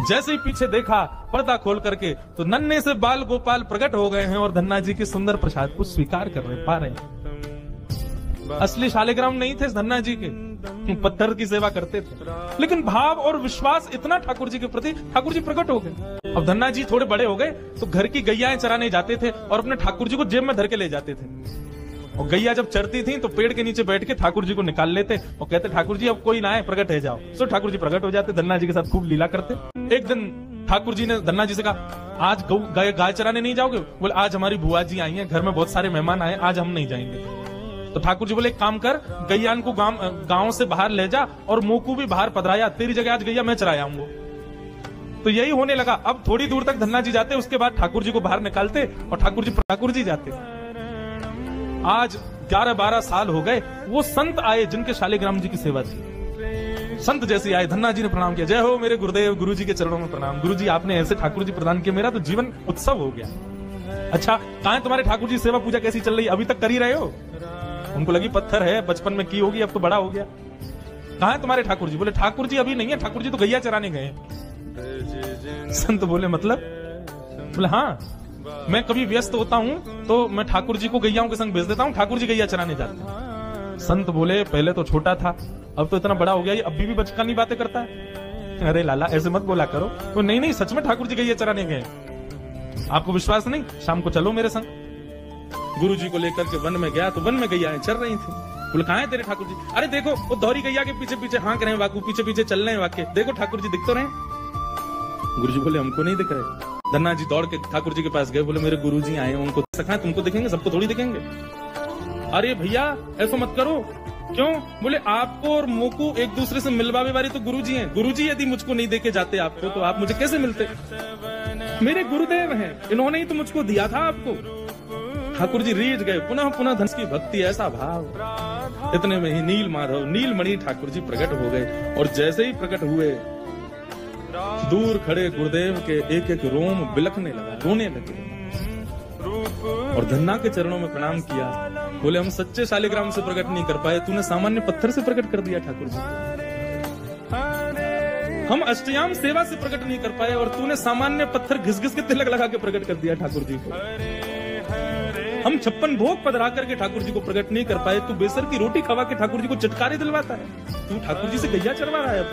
जैसे ही पीछे देखा पर्दा खोल करके तो नन्हे से बाल गोपाल प्रकट हो गए हैं और धन्ना जी के सुंदर प्रसाद को स्वीकार कर रहे पा रहे हैं। असली शालिग्राम नहीं थे धन्ना जी के, पत्थर की सेवा करते थे, लेकिन भाव और विश्वास इतना ठाकुर जी के प्रति, ठाकुर जी प्रकट हो गए। अब धन्ना जी थोड़े बड़े हो गए तो घर की गैयाएं चराने जाते थे और अपने ठाकुर जी को जेब में धर के ले जाते थे। और गैया जब चरती थी तो पेड़ के नीचे बैठ के ठाकुर जी को निकाल लेते और कहते ठाकुर जी अब कोई ना आए, प्रकट है जाओ। तो ठाकुर जी प्रकट हो जाते, धन्ना जी के साथ खूब लीला करते। एक दिन ठाकुर जी ने धन्ना जी से कहा, आज गाय चराने नहीं जाओगे? बोले आज हमारी बुआ जी आई हैं, घर में बहुत सारे मेहमान आए, आज हम नहीं जाएंगे। तो ठाकुर जी बोले एक काम कर, गैयान को गांव से बाहर ले जा और मोकू भी बाहर पधराया, तेरी जगह आज गैया मैं चराया आऊंगा। तो यही होने लगा। अब थोड़ी दूर तक धन्ना जी जाते, उसके बाद ठाकुर जी को बाहर निकालते और ठाकुर जी जाते। आज 11-12 साल हो गए, वो संत आए जिनके शालिग्राम जी की सेवा थी। संत जैसे आए, धन्ना जी ने प्रणाम किया, जय हो मेरे गुरुदेव, गुरु जी के चरणों में प्रणाम। गुरु जी आपने ऐसे ठाकुर जी प्रदान किया, मेरा तो जीवन उत्सव हो गया। अच्छा कहां है तुम्हारे ठाकुर जी सेवा पूजा कैसी चल रही, अभी तक कर ही रहे हो? उनको लगी पत्थर है, बचपन में की होगी, अब तो बड़ा हो गया। कहां है तुम्हारे ठाकुर जी? बोले ठाकुर जी अभी नहीं है, ठाकुर जी तो गैया चराने गए। संत बोले मतलब? बोले हाँ, मैं कभी व्यस्त होता हूँ तो मैं ठाकुर जी को गैयाओं के संग भेज देता हूँ, ठाकुर जी गैया चराने जाते हैं। संत बोले पहले तो छोटा था, अब तो इतना बड़ा हो गया, ये अभी भी बचकानी बातें करता है। अरे लाला ऐसे मत बोला करो। तो नहीं सच में ठाकुर जी गैया चराने गए। आपको विश्वास नहीं? शाम को चलो मेरे संग। गुरु जी को लेकर के वन में गया तो वन में गैयाएं चल रही थी। बोले कहां है तेरे ठाकुर जी? अरे देखो वो दोहरी गैया के पीछे पीछे हाँक रहे हैं वाकू, पीछे पीछे चल रहे हैं वाक्य, देखो ठाकुर जी दिख तो रहे। गुरु जी बोले हमको नहीं दिख रहे। धन्ना जी दौड़ के ठाकुर जी के पास गए, बोले मेरे गुरु जी आए, उनको दिखाएं, तुमको दिखेंगे, सबको थोड़ी दिखेंगे। अरे भैया ऐसा मत करो। क्यों? बोले आपको और मोकू एक दूसरे से मिलवावे वाली तो गुरु जी हैं। गुरु जी यदि मुझको नहीं देके जाते आपको तो आप मुझे कैसे मिलते? मेरे गुरुदेव हैं, इन्होंने ही तो मुझको दिया था आपको। ठाकुर जी रीझ गए, पुनः पुनः धन की भक्ति, ऐसा भाव। इतने में ही नील माधव नीलमणि ठाकुर जी प्रकट हो गए और जैसे ही प्रकट हुए दूर खड़े गुरुदेव के एक एक रोम बिलखने लगा, रोने लगे और धन्ना के चरणों में प्रणाम किया। बोले हम सच्चे शालिग्राम से प्रकट नहीं कर पाए, तूने सामान्य पत्थर से प्रकट कर दिया ठाकुर जी। हम अष्टयाम सेवा से प्रकट नहीं कर पाए और तूने सामान्य पत्थर घिस घिस के तिलक लगा के प्रकट कर दिया ठाकुर जी को। हम 56 भोग पधरा करके ठाकुर जी को प्रकट नहीं कर पाए, तू बेसर की रोटी खवा के ठाकुर जी को चटकारे दिलवाता है। तू ठाकुर जी से गैया चरवा रहा है।